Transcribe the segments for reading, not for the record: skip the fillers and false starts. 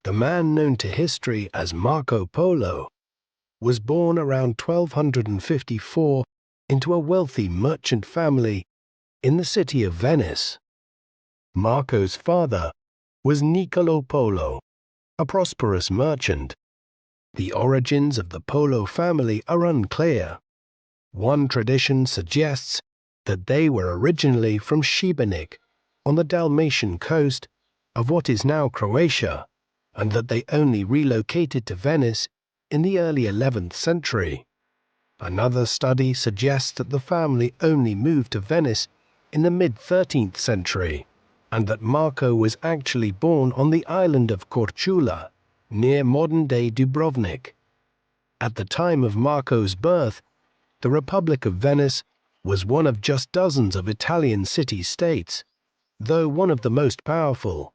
The man known to history as Marco Polo was born around 1254 into a wealthy merchant family in the city of Venice. Marco's father was Niccolo Polo, a prosperous merchant. The origins of the Polo family are unclear. One tradition suggests that they were originally from Šibenik, on the Dalmatian coast of what is now Croatia, and that they only relocated to Venice in the early 11th century. Another study suggests that the family only moved to Venice in the mid-13th century, and that Marco was actually born on the island of Korčula, near modern-day Dubrovnik. At the time of Marco's birth, the Republic of Venice was one of just dozens of Italian city-states, though one of the most powerful,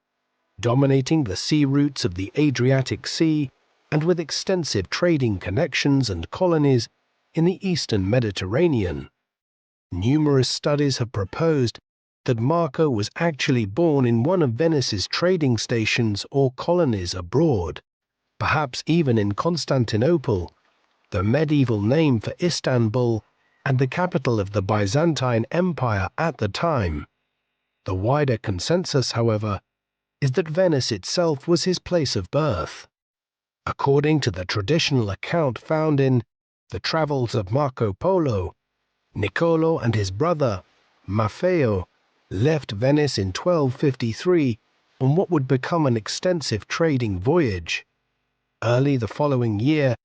dominating the sea routes of the Adriatic Sea and with extensive trading connections and colonies in the eastern Mediterranean. Numerous studies have proposed that Marco was actually born in one of Venice's trading stations or colonies abroad, perhaps even in Constantinople, the medieval name for Istanbul and the capital of the Byzantine Empire at the time. The wider consensus, however, is that Venice itself was his place of birth. According to the traditional account found in The Travels of Marco Polo, Niccolo and his brother, Maffeo, left Venice in 1253 on what would become an extensive trading voyage. Early the following year,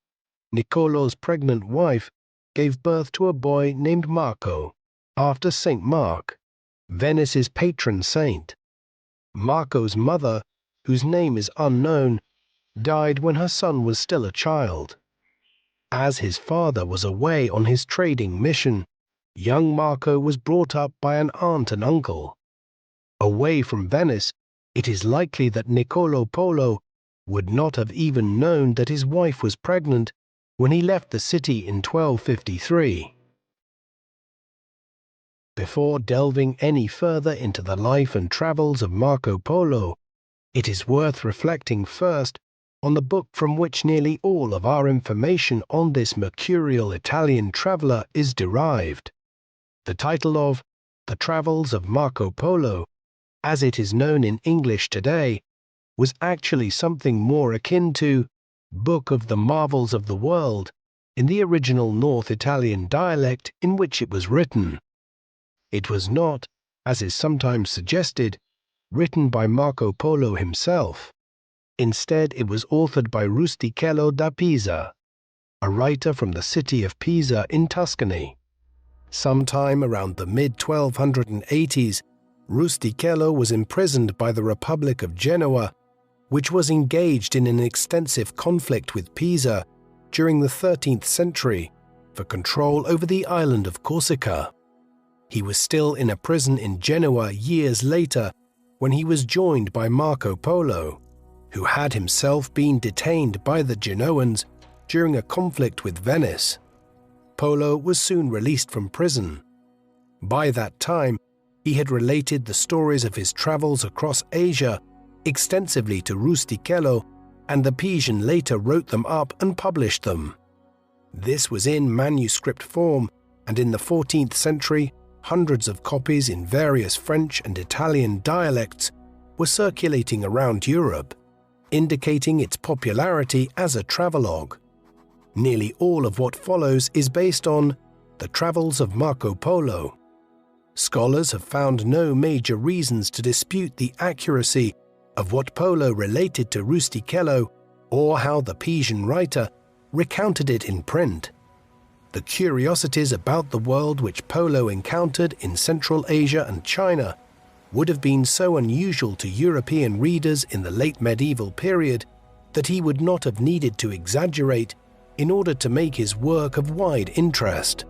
Niccolo's pregnant wife gave birth to a boy named Marco, after Saint Mark, Venice's patron saint. Marco's mother, whose name is unknown, died when her son was still a child. As his father was away on his trading mission, young Marco was brought up by an aunt and uncle. Away from Venice, it is likely that Niccolo Polo would not have even known that his wife was pregnant when he left the city in 1253. Before delving any further into the life and travels of Marco Polo, it is worth reflecting first on the book from which nearly all of our information on this mercurial Italian traveler is derived. The title of The Travels of Marco Polo, as it is known in English today, was actually something more akin to Book of the Marvels of the World in the original North Italian dialect in which it was written. It was not, as is sometimes suggested, written by Marco Polo himself. Instead, it was authored by Rustichello da Pisa, a writer from the city of Pisa in Tuscany. Sometime around the mid-1280s, Rustichello was imprisoned by the Republic of Genoa, which was engaged in an extensive conflict with Pisa during the 13th century for control over the island of Corsica. He was still in a prison in Genoa years later when he was joined by Marco Polo, who had himself been detained by the Genoans during a conflict with Venice. Polo was soon released from prison. By that time, he had related the stories of his travels across Asia extensively to Rustichello, and the Pisan later wrote them up and published them. This was in manuscript form, and in the 14th century, hundreds of copies in various French and Italian dialects were circulating around Europe, indicating its popularity as a travelogue. Nearly all of what follows is based on The Travels of Marco Polo. Scholars have found no major reasons to dispute the accuracy of what Polo related to Rustichello or how the Pisan writer recounted it in print. The curiosities about the world which Polo encountered in Central Asia and China would have been so unusual to European readers in the late medieval period that he would not have needed to exaggerate in order to make his work of wide interest.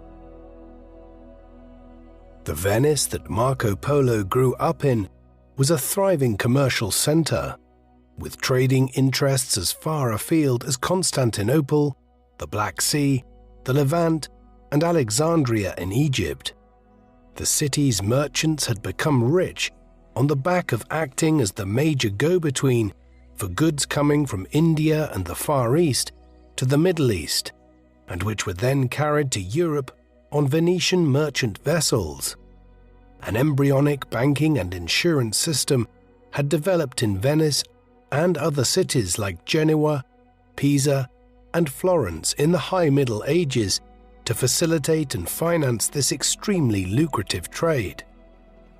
The Venice that Marco Polo grew up in was a thriving commercial center, with trading interests as far afield as Constantinople, the Black Sea, the Levant, and Alexandria in Egypt. The city's merchants had become rich on the back of acting as the major go-between for goods coming from India and the Far East to the Middle East, and which were then carried to Europe on Venetian merchant vessels. An embryonic banking and insurance system had developed in Venice and other cities like Genoa, Pisa, and Florence in the High Middle Ages to facilitate and finance this extremely lucrative trade.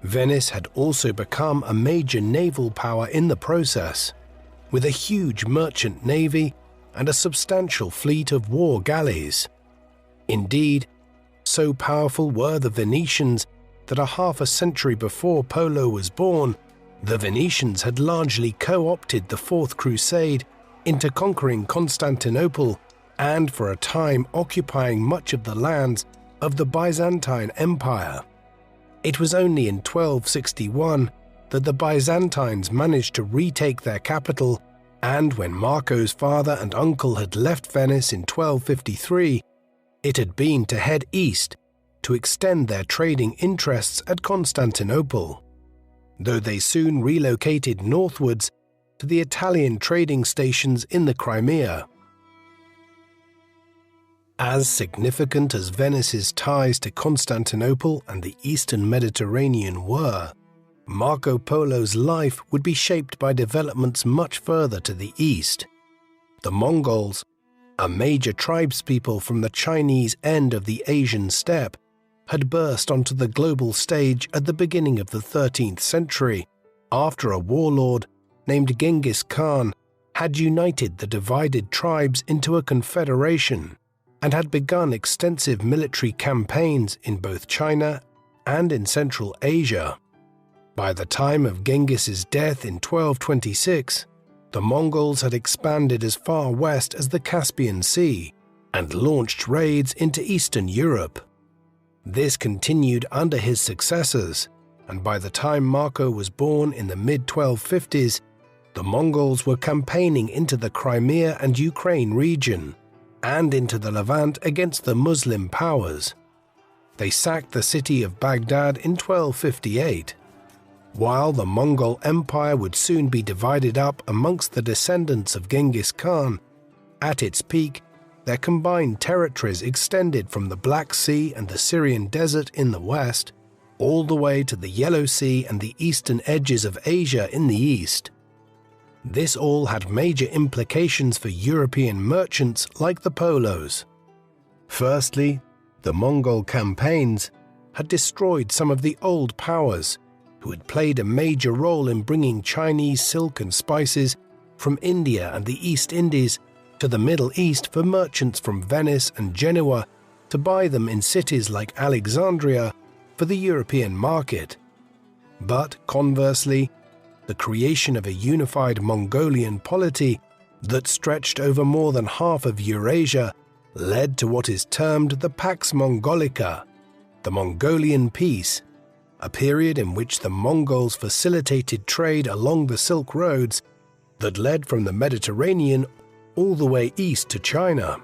Venice had also become a major naval power in the process, with a huge merchant navy and a substantial fleet of war galleys. Indeed, so powerful were the Venetians that a half a century before Polo was born, the Venetians had largely co-opted the Fourth Crusade into conquering Constantinople and for a time occupying much of the lands of the Byzantine Empire. It was only in 1261 that the Byzantines managed to retake their capital, and when Marco's father and uncle had left Venice in 1253, it had been to head east to extend their trading interests at Constantinople, though they soon relocated northwards to the Italian trading stations in the Crimea. As significant as Venice's ties to Constantinople and the Eastern Mediterranean were, Marco Polo's life would be shaped by developments much further to the east. The Mongols, a major tribespeople from the Chinese end of the Asian steppe, had burst onto the global stage at the beginning of the 13th century after a warlord named Genghis Khan had united the divided tribes into a confederation and had begun extensive military campaigns in both China and in Central Asia. By the time of Genghis's death in 1226, the Mongols had expanded as far west as the Caspian Sea and launched raids into Eastern Europe. This continued under his successors, and by the time Marco was born in the mid-1250s, the Mongols were campaigning into the Crimea and Ukraine region, and into the Levant against the Muslim powers. They sacked the city of Baghdad in 1258. While the Mongol Empire would soon be divided up amongst the descendants of Genghis Khan, at its peak, their combined territories extended from the Black Sea and the Syrian desert in the west, all the way to the Yellow Sea and the eastern edges of Asia in the east. This all had major implications for European merchants like the Polos. Firstly, the Mongol campaigns had destroyed some of the old powers who had played a major role in bringing Chinese silk and spices from India and the East Indies to the Middle East for merchants from Venice and Genoa to buy them in cities like Alexandria for the European market. But conversely, the creation of a unified Mongolian polity that stretched over more than half of Eurasia led to what is termed the Pax Mongolica, the Mongolian Peace, a period in which the Mongols facilitated trade along the Silk Roads that led from the Mediterranean all the way east to China.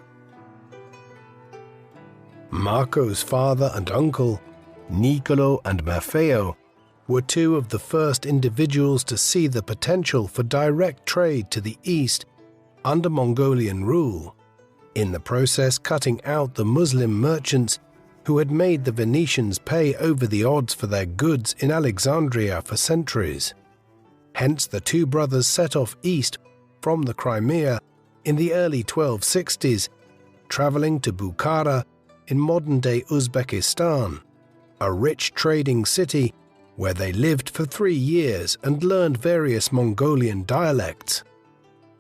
Marco's father and uncle, Niccolo and Maffeo, were two of the first individuals to see the potential for direct trade to the east under Mongolian rule, in the process cutting out the Muslim merchants who had made the Venetians pay over the odds for their goods in Alexandria for centuries. Hence the two brothers set off east from the Crimea in the early 1260s, traveling to Bukhara in modern-day Uzbekistan, a rich trading city where they lived for 3 years and learned various Mongolian dialects.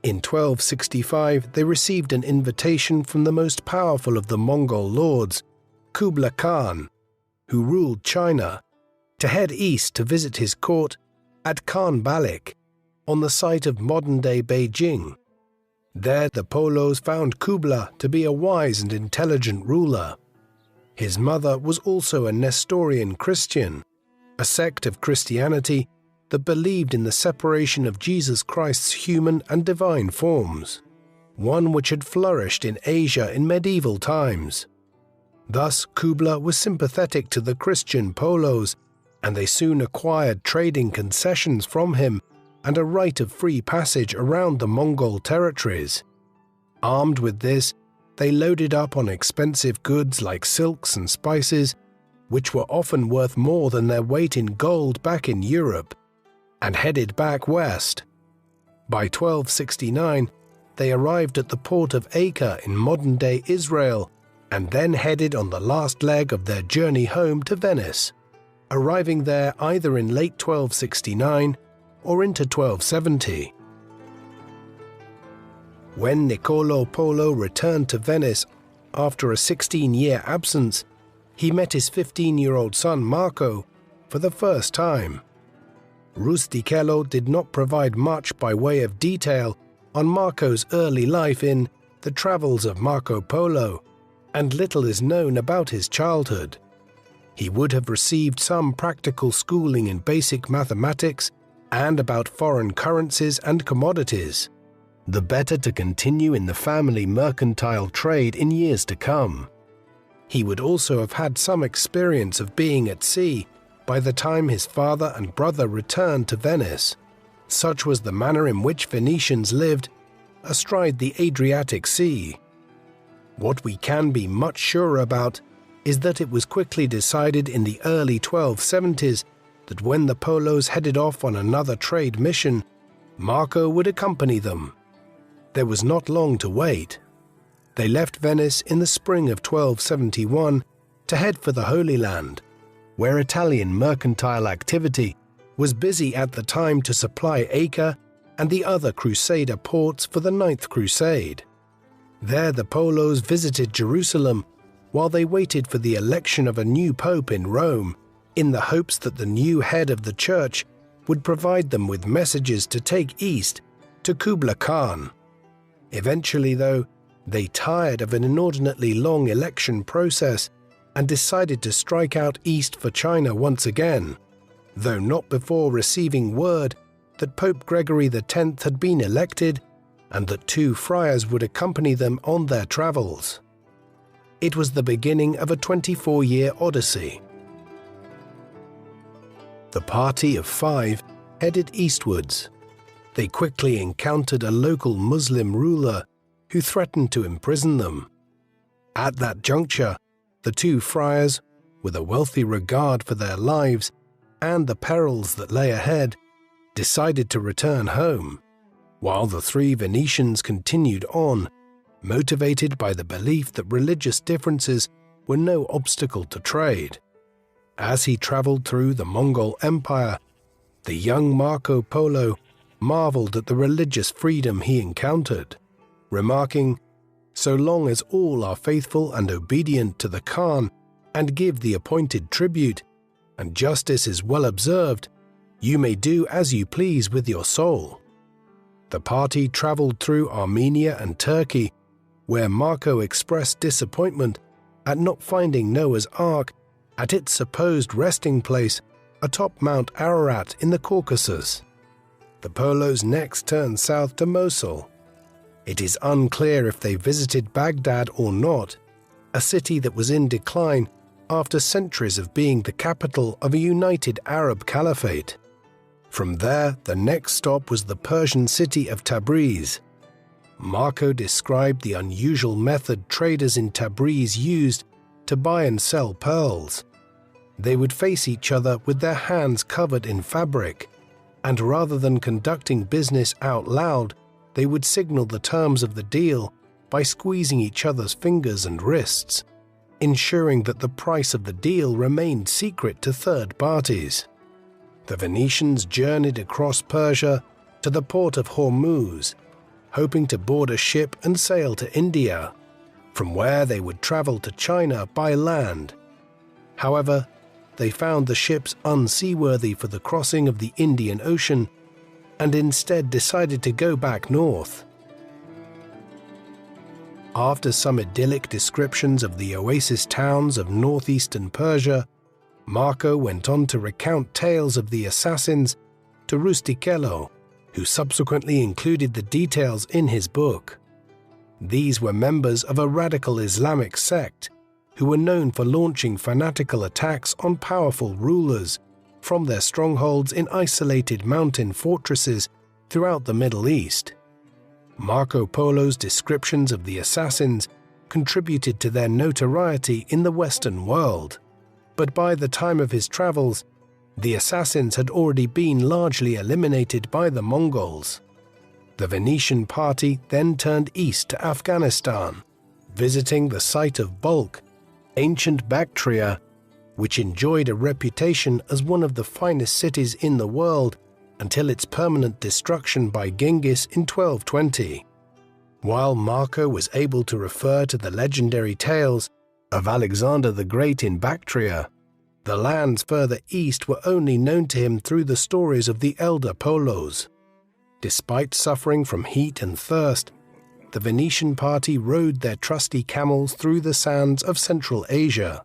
In 1265, they received an invitation from the most powerful of the Mongol lords, Kublai Khan, who ruled China, to head east to visit his court at Khan Balik, on the site of modern-day Beijing. There the Polos found Kublai to be a wise and intelligent ruler. His mother was also a Nestorian Christian, a sect of Christianity that believed in the separation of Jesus Christ's human and divine forms, one which had flourished in Asia in medieval times. Thus Kublai was sympathetic to the Christian Polos, and they soon acquired trading concessions from him and a right of free passage around the Mongol territories. Armed with this, they loaded up on expensive goods like silks and spices, which were often worth more than their weight in gold back in Europe, and headed back west. By 1269, they arrived at the port of Acre in modern-day Israel, and then headed on the last leg of their journey home to Venice, arriving there either in late 1269 or into 1270. When Niccolò Polo returned to Venice after a 16-year absence, he met his 15-year-old son Marco for the first time. Rustichello did not provide much by way of detail on Marco's early life in The Travels of Marco Polo, and little is known about his childhood. He would have received some practical schooling in basic mathematics and about foreign currencies and commodities, the better to continue in the family mercantile trade in years to come. He would also have had some experience of being at sea by the time his father and brother returned to Venice. Such was the manner in which Venetians lived astride the Adriatic Sea. What we can be much surer about is that it was quickly decided in the early 1270s that when the Polos headed off on another trade mission, Marco would accompany them. There was not long to wait. They left Venice in the spring of 1271 to head for the Holy Land, where Italian mercantile activity was busy at the time to supply Acre and the other Crusader ports for the Ninth Crusade. There the Polos visited Jerusalem while they waited for the election of a new pope in Rome, in the hopes that the new head of the church would provide them with messages to take east to Kublai Khan. Eventually, though, they tired of an inordinately long election process and decided to strike out east for China once again, though not before receiving word that Pope Gregory X had been elected and that 2 friars would accompany them on their travels. It was the beginning of a 24-year odyssey. The party of 5 headed eastwards. They quickly encountered a local Muslim ruler who threatened to imprison them. At that juncture, the 2 friars, with a wealthy regard for their lives and the perils that lay ahead, decided to return home, while the 3 Venetians continued on, motivated by the belief that religious differences were no obstacle to trade. As he traveled through the Mongol Empire, the young Marco Polo marveled at the religious freedom he encountered, remarking, "So long as all are faithful and obedient to the Khan and give the appointed tribute, and justice is well observed, you may do as you please with your soul." The party traveled through Armenia and Turkey, where Marco expressed disappointment at not finding Noah's Ark at its supposed resting place atop Mount Ararat in the Caucasus. The Polos next turned south to Mosul. It is unclear if they visited Baghdad or not, a city that was in decline after centuries of being the capital of a united Arab caliphate. From there, the next stop was the Persian city of Tabriz. Marco described the unusual method traders in Tabriz used to buy and sell pearls. They would face each other with their hands covered in fabric, and rather than conducting business out loud, they would signal the terms of the deal by squeezing each other's fingers and wrists, ensuring that the price of the deal remained secret to third parties. The Venetians journeyed across Persia to the port of Hormuz, hoping to board a ship and sail to India, from where they would travel to China by land. However, they found the ships unseaworthy for the crossing of the Indian Ocean and instead decided to go back north. After some idyllic descriptions of the oasis towns of northeastern Persia, Marco went on to recount tales of the assassins to Rustichello, who subsequently included the details in his book. These were members of a radical Islamic sect who were known for launching fanatical attacks on powerful rulers from their strongholds in isolated mountain fortresses throughout the Middle East. Marco Polo's descriptions of the assassins contributed to their notoriety in the Western world, but by the time of his travels, the assassins had already been largely eliminated by the Mongols. The Venetian party then turned east to Afghanistan, visiting the site of Balkh, ancient Bactria, which enjoyed a reputation as one of the finest cities in the world until its permanent destruction by Genghis in 1220. While Marco was able to refer to the legendary tales of Alexander the Great in Bactria, the lands further east were only known to him through the stories of the elder Polos. Despite suffering from heat and thirst, the Venetian party rode their trusty camels through the sands of Central Asia,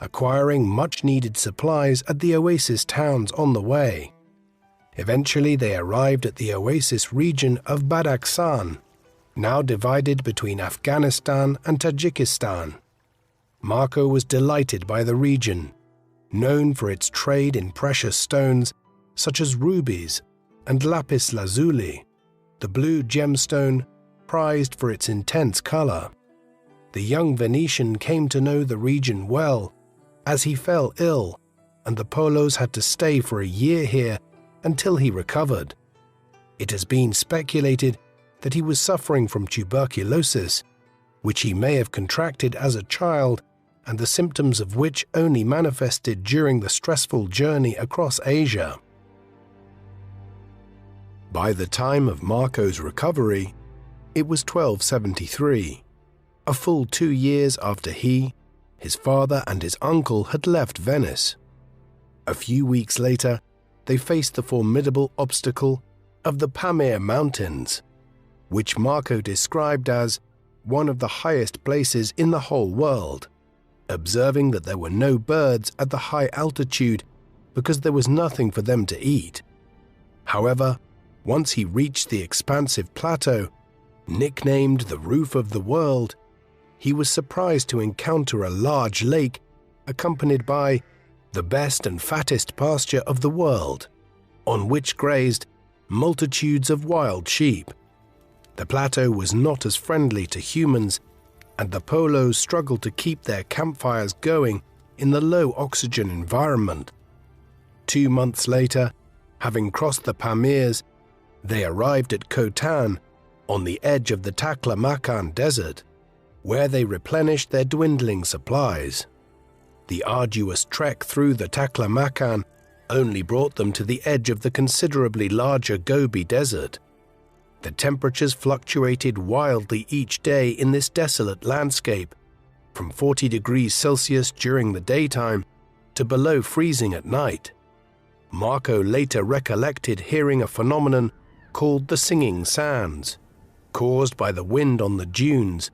acquiring much-needed supplies at the oasis towns on the way. Eventually they arrived at the oasis region of Badakhshan, now divided between Afghanistan and Tajikistan. Marco was delighted by the region, known for its trade in precious stones such as rubies and lapis lazuli, the blue gemstone prized for its intense color. The young Venetian came to know the region well, as he fell ill, and the Polos had to stay for a year here until he recovered. It has been speculated that he was suffering from tuberculosis, which he may have contracted as a child, and the symptoms of which only manifested during the stressful journey across Asia. By the time of Marco's recovery, it was 1273, a full 2 years after he, his father and his uncle had left Venice. A few weeks later, they faced the formidable obstacle of the Pamir Mountains, which Marco described as one of the highest places in the whole world, observing that there were no birds at the high altitude because there was nothing for them to eat. However, once he reached the expansive plateau, nicknamed the Roof of the World, he was surprised to encounter a large lake accompanied by the best and fattest pasture of the world, on which grazed multitudes of wild sheep. The plateau was not as friendly to humans, and the Polos struggled to keep their campfires going in the low oxygen environment. 2 months later, having crossed the Pamirs, they arrived at Khotan, on the edge of the Taklamakan Desert, where they replenished their dwindling supplies. The arduous trek through the Taklamakan only brought them to the edge of the considerably larger Gobi Desert. The temperatures fluctuated wildly each day in this desolate landscape, from 40 degrees Celsius during the daytime to below freezing at night. Marco later recollected hearing a phenomenon called the singing sands, caused by the wind on the dunes,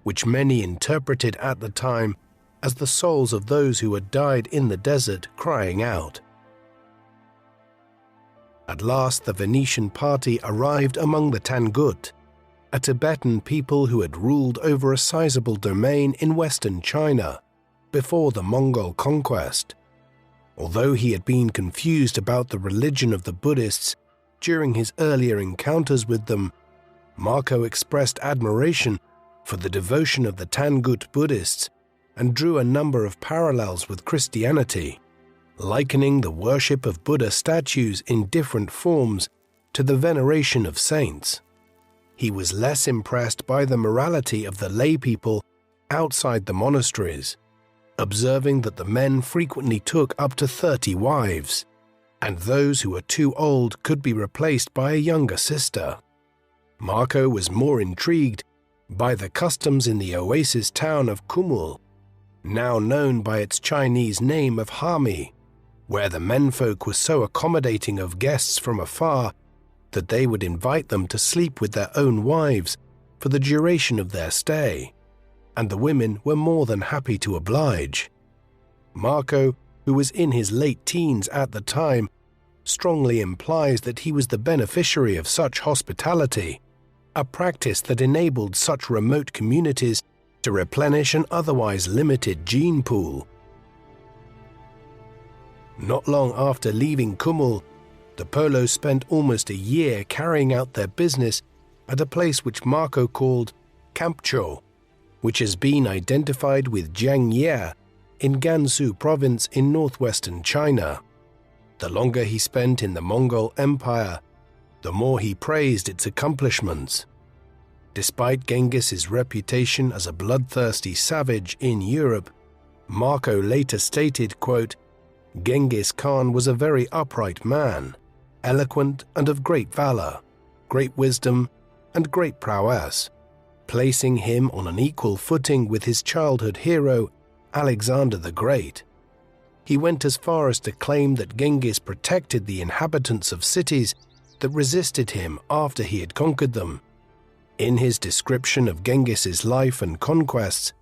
which many interpreted at the time as the souls of those who had died in the desert crying out. At last the Venetian party arrived among the Tangut, a Tibetan people who had ruled over a sizable domain in western China before the Mongol conquest. Although he had been confused about the religion of the Buddhists during his earlier encounters with them, Marco expressed admiration for the devotion of the Tangut Buddhists and drew a number of parallels with Christianity, likening the worship of Buddha statues in different forms to the veneration of saints. He was less impressed by the morality of the lay people outside the monasteries, observing that the men frequently took up to 30 wives, and those who were too old could be replaced by a younger sister. Marco was more intrigued by the customs in the oasis town of Kumul, now known by its Chinese name of Hami, where the menfolk were so accommodating of guests from afar that they would invite them to sleep with their own wives for the duration of their stay, and the women were more than happy to oblige. Marco, who was in his late teens at the time, strongly implies that he was the beneficiary of such hospitality, a practice that enabled such remote communities to replenish an otherwise limited gene pool. Not long after leaving Kumul, The Polo spent almost a year carrying out their business at a place which Marco called Campcho, which has been identified with Jiangye in Gansu province in northwestern China. The longer he spent in the Mongol Empire, the more he praised its accomplishments. Despite Genghis's reputation as a bloodthirsty savage in Europe, Marco later stated, quote, "Genghis Khan was a very upright man, eloquent and of great valor, great wisdom, and great prowess," placing him on an equal footing with his childhood hero, Alexander the Great. He went as far as to claim that Genghis protected the inhabitants of cities that resisted him after he had conquered them. In his description of Genghis's life and conquests,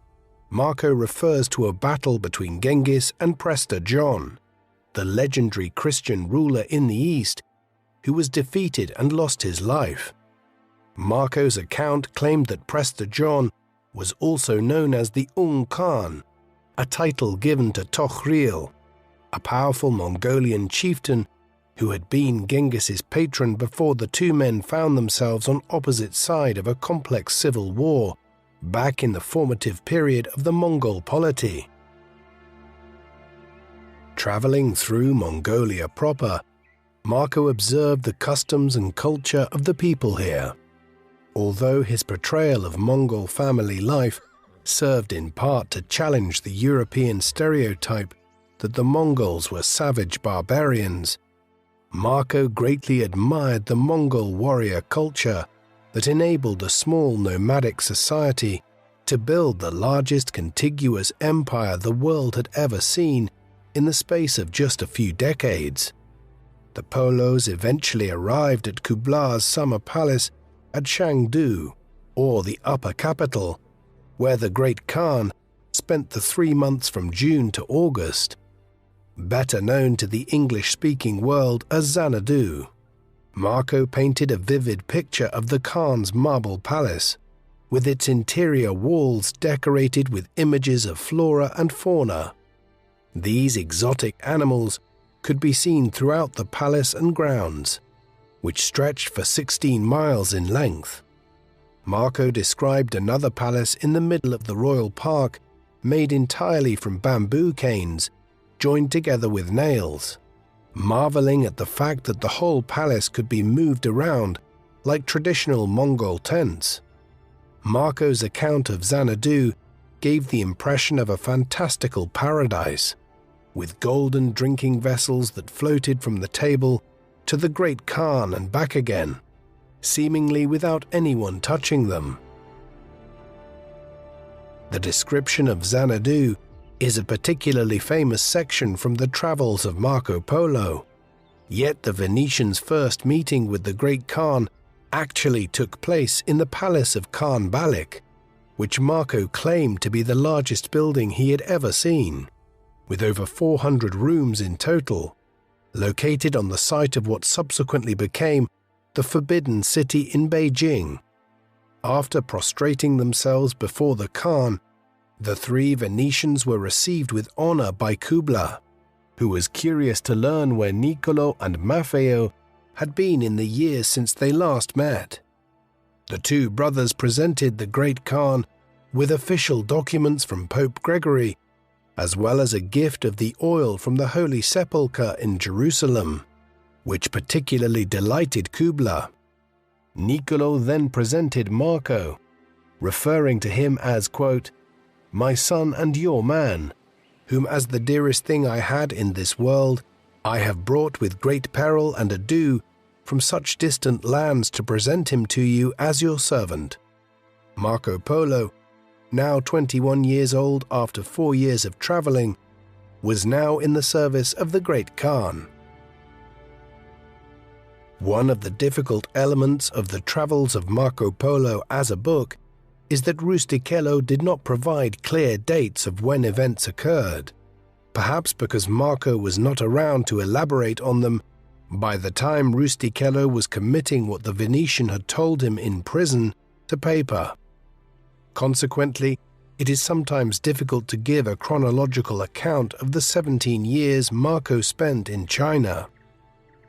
Marco refers to a battle between Genghis and Prester John, the legendary Christian ruler in the East, who was defeated and lost his life. Marco's account claimed that Prester John was also known as the Ung Khan, a title given to Tokhril, a powerful Mongolian chieftain who had been Genghis's patron before the two men found themselves on opposite sides of a complex civil war back in the formative period of the Mongol polity. Traveling through Mongolia proper, Marco observed the customs and culture of the people here. Although his portrayal of Mongol family life served in part to challenge the European stereotype that the Mongols were savage barbarians, Marco greatly admired the Mongol warrior culture that enabled a small nomadic society to build the largest contiguous empire the world had ever seen in the space of just a few decades. The Polos eventually arrived at Kublai's summer palace at Chengdu, or the Upper Capital, where the Great Khan spent the 3 months from June to August. Better known to the English-speaking world as Xanadu, Marco painted a vivid picture of the Khan's marble palace, with its interior walls decorated with images of flora and fauna. These exotic animals could be seen throughout the palace and grounds, which stretched for 16 miles in length. Marco described another palace in the middle of the royal park made entirely from bamboo canes joined together with nails, marveling at the fact that the whole palace could be moved around like traditional Mongol tents. Marco's account of Xanadu gave the impression of a fantastical paradise, with golden drinking vessels that floated from the table to the Great Khan and back again, seemingly without anyone touching them. The description of Xanadu is a particularly famous section from the travels of Marco Polo, yet the Venetians' first meeting with the Great Khan actually took place in the palace of Khan Balik, which Marco claimed to be the largest building he had ever seen, with over 400 rooms in total, located on the site of what subsequently became the Forbidden City in Beijing. After prostrating themselves before the Khan, the 3 Venetians were received with honor by Kublai, who was curious to learn where Niccolo and Maffeo had been in the years since they last met. The 2 brothers presented the Great Khan with official documents from Pope Gregory, as well as a gift of the oil from the Holy Sepulchre in Jerusalem, which particularly delighted Kublai. Niccolo then presented Marco, referring to him as, quote, "My son and your man, whom as the dearest thing I had in this world, I have brought with great peril and ado from such distant lands to present him to you as your servant." Marco Polo, now 21 years old after 4 years of traveling, was now in the service of the Great Khan. One of the difficult elements of the travels of Marco Polo as a book is that Rustichello did not provide clear dates of when events occurred, perhaps because Marco was not around to elaborate on them by the time Rustichello was committing what the Venetian had told him in prison to paper. Consequently, it is sometimes difficult to give a chronological account of the 17 years Marco spent in China.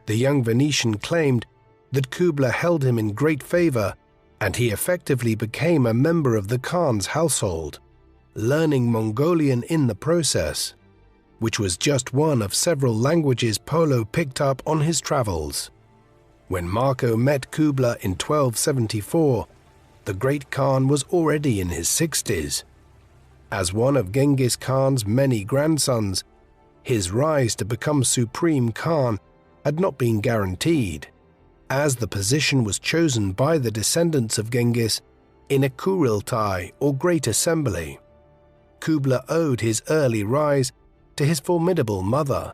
The young Venetian claimed that Kublai held him in great favor, and he effectively became a member of the Khan's household, learning Mongolian in the process, which was just one of several languages Polo picked up on his travels. When Marco met Kublai in 1274, the Great Khan was already in his 60s. As one of Genghis Khan's many grandsons, his rise to become Supreme Khan had not been guaranteed, as the position was chosen by the descendants of Genghis in a Kuriltai or Great Assembly. Kublai owed his early rise to his formidable mother,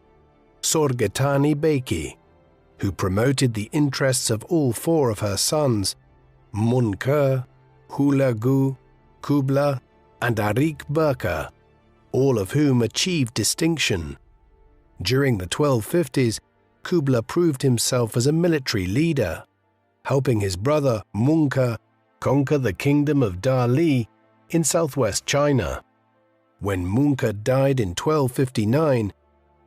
Sorgetani Beki, who promoted the interests of all four of her sons, Munkur, Hulagu, Kublai, and Arik Burka, all of whom achieved distinction. During the 1250s, Kublai proved himself as a military leader, helping his brother Munkur conquer the kingdom of Dali in southwest China. When Munkur died in 1259,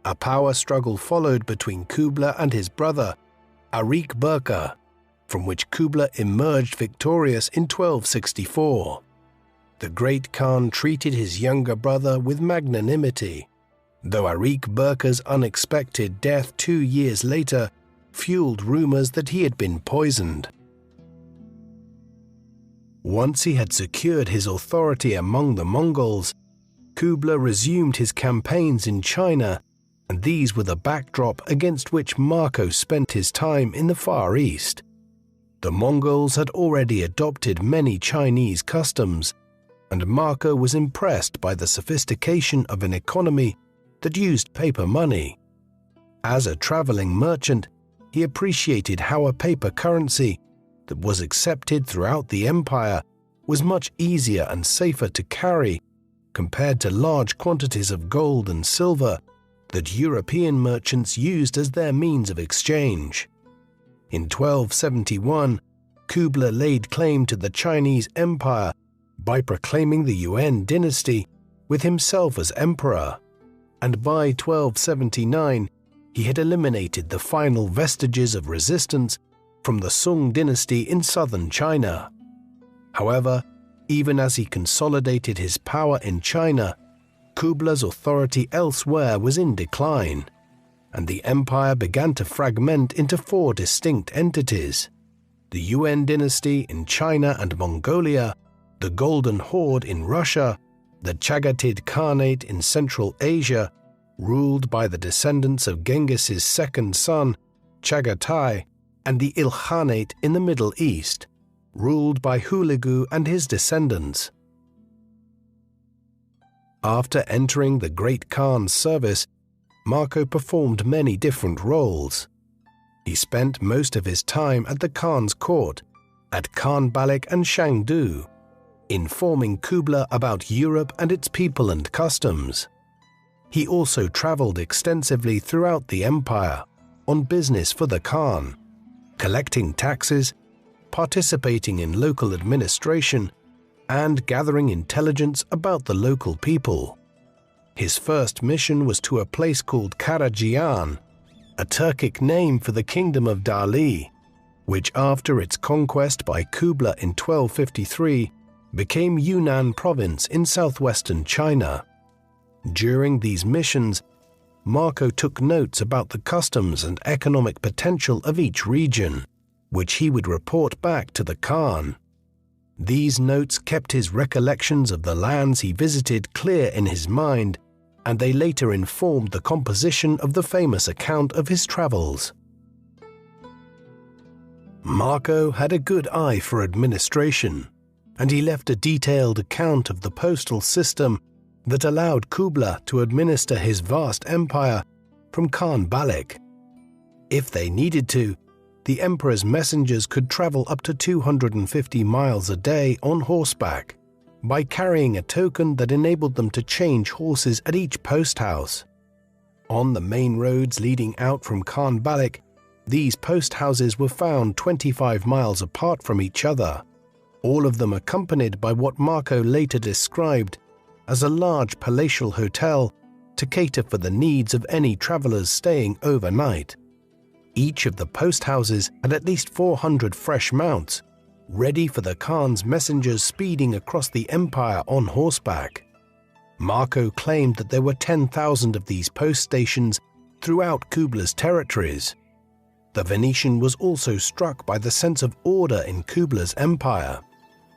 a power struggle followed between Kublai and his brother, Arik Burka, from which Kublai emerged victorious in 1264. The Great Khan treated his younger brother with magnanimity, though Arik Burka's unexpected death 2 years later fueled rumors that he had been poisoned. Once he had secured his authority among the Mongols, Kublai resumed his campaigns in China, and these were the backdrop against which Marco spent his time in the Far East. The Mongols had already adopted many Chinese customs, and Marco was impressed by the sophistication of an economy that used paper money. As a traveling merchant, he appreciated how a paper currency that was accepted throughout the empire was much easier and safer to carry compared to large quantities of gold and silver that European merchants used as their means of exchange. In 1271, Kublai laid claim to the Chinese Empire by proclaiming the Yuan dynasty with himself as emperor, and by 1279 he had eliminated the final vestiges of resistance from the Sung dynasty in southern China. However, even as he consolidated his power in China, Kublai's authority elsewhere was in decline, and the empire began to fragment into 4 distinct entities: the Yuan dynasty in China and Mongolia, the Golden Horde in Russia, the Chagatai Khanate in Central Asia, ruled by the descendants of Genghis's second son, Chagatai, and the Ilkhanate in the Middle East, ruled by Hulagu and his descendants. After entering the Great Khan's service, Marco performed many different roles. He spent most of his time at the Khan's court, at Khan Balik and Shangdu, informing Kublai about Europe and its people and customs. He also traveled extensively throughout the empire on business for the Khan, collecting taxes, participating in local administration, and gathering intelligence about the local people. His first mission was to a place called Karajian, a Turkic name for the kingdom of Dali, which after its conquest by Kublai in 1253 became Yunnan province in southwestern China. During these missions, Marco took notes about the customs and economic potential of each region, which he would report back to the Khan. These notes kept his recollections of the lands he visited clear in his mind, and they later informed the composition of the famous account of his travels. Marco had a good eye for administration, and he left a detailed account of the postal system that allowed Kublai to administer his vast empire from Khan Balik. If they needed to, the emperor's messengers could travel up to 250 miles a day on horseback by carrying a token that enabled them to change horses at each post house. On the main roads leading out from Khan Balik, these post houses were found 25 miles apart from each other, all of them accompanied by what Marco later described as a large palatial hotel to cater for the needs of any travelers staying overnight. Each of the post houses had at least 400 fresh mounts, ready for the Khan's messengers speeding across the empire on horseback. Marco claimed that there were 10,000 of these post stations throughout Kubla's territories. The Venetian was also struck by the sense of order in Kubla's empire,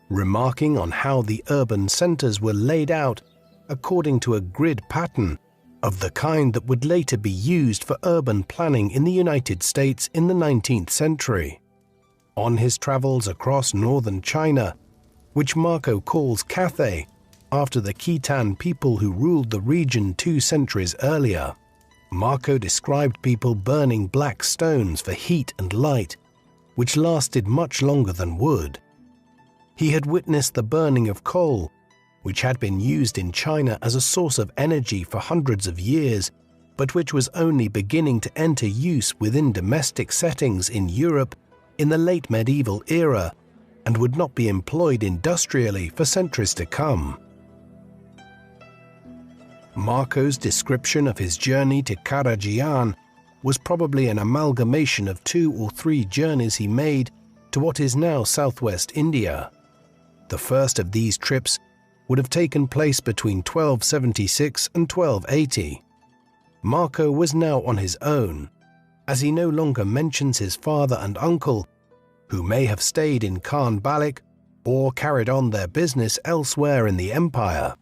remarking on how the urban centers were laid out according to a grid pattern of the kind that would later be used for urban planning in the United States in the 19th century. On his travels across northern China, which Marco calls Cathay, after the Khitan people who ruled the region 2 centuries earlier, Marco described people burning black stones for heat and light, which lasted much longer than wood. He had witnessed the burning of coal, which had been used in China as a source of energy for hundreds of years, but which was only beginning to enter use within domestic settings in Europe in the late medieval era and would not be employed industrially for centuries to come. Marco's description of his journey to Karajian was probably an amalgamation of 2 or 3 journeys he made to what is now southwest India. The first of these trips would have taken place between 1276 and 1280. Marco was now on his own, as he no longer mentions his father and uncle, who may have stayed in Khan Balik or carried on their business elsewhere in the empire.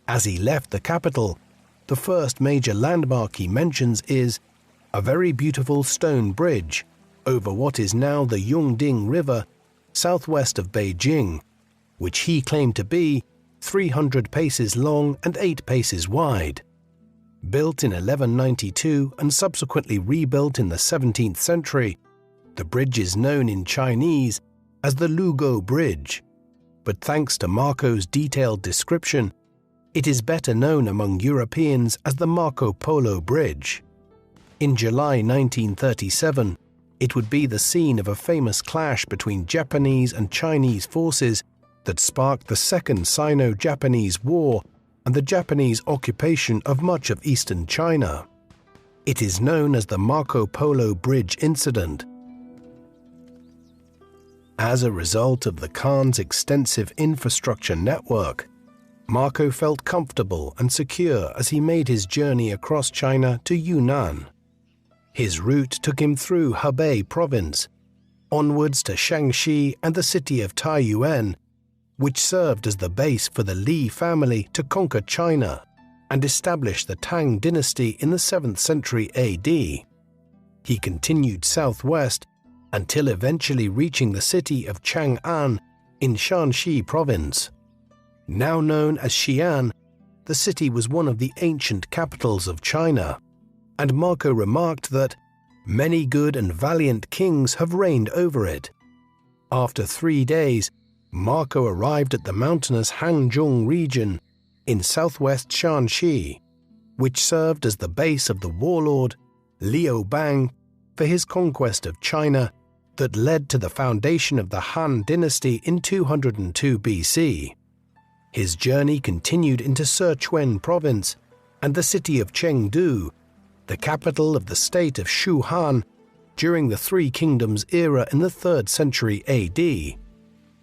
As he left the capital, the first major landmark he mentions is a very beautiful stone bridge over what is now the Yongding River southwest of Beijing, which he claimed to be 300 paces long and 8 paces wide. Built in 1192 and subsequently rebuilt in the 17th century, the bridge is known in Chinese as the Lugo Bridge, but thanks to Marco's detailed description, it is better known among Europeans as the Marco Polo Bridge. In July 1937, it would be the scene of a famous clash between Japanese and Chinese forces that sparked the Second Sino-Japanese War and the Japanese occupation of much of eastern China. It is known as the Marco Polo Bridge Incident. As a result of the Khan's extensive infrastructure network, Marco felt comfortable and secure as he made his journey across China to Yunnan. His route took him through Hebei province, onwards to Shaanxi and the city of Taiyuan, which served as the base for the Li family to conquer China and establish the Tang dynasty in the 7th century AD. He continued southwest until eventually reaching the city of Chang'an in Shaanxi province. Now known as Xi'an, the city was one of the ancient capitals of China, and Marco remarked that many good and valiant kings have reigned over it. After 3 days, Marco arrived at the mountainous Hanzhong region in southwest Shaanxi, which served as the base of the warlord Liu Bang for his conquest of China that led to the foundation of the Han dynasty in 202 BC. His journey continued into Sichuan province and the city of Chengdu, the capital of the state of Shuhan during the Three Kingdoms era in the 3rd century AD,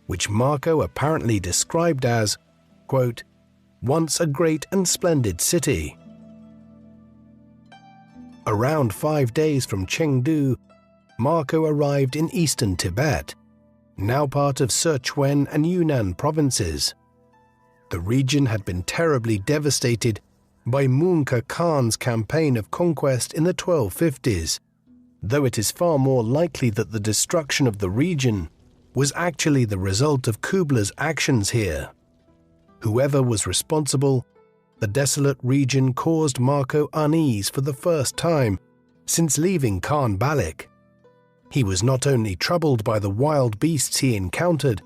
which Marco apparently described as, quote, once a great and splendid city. Around 5 days from Chengdu, Marco arrived in eastern Tibet, now part of Sichuan and Yunnan provinces. The region had been terribly devastated by Munkha Khan's campaign of conquest in the 1250s, though it is far more likely that the destruction of the region was actually the result of Kubla's actions here. Whoever was responsible, the desolate region caused Marco unease for the first time since leaving Khan Balik. He was not only troubled by the wild beasts he encountered,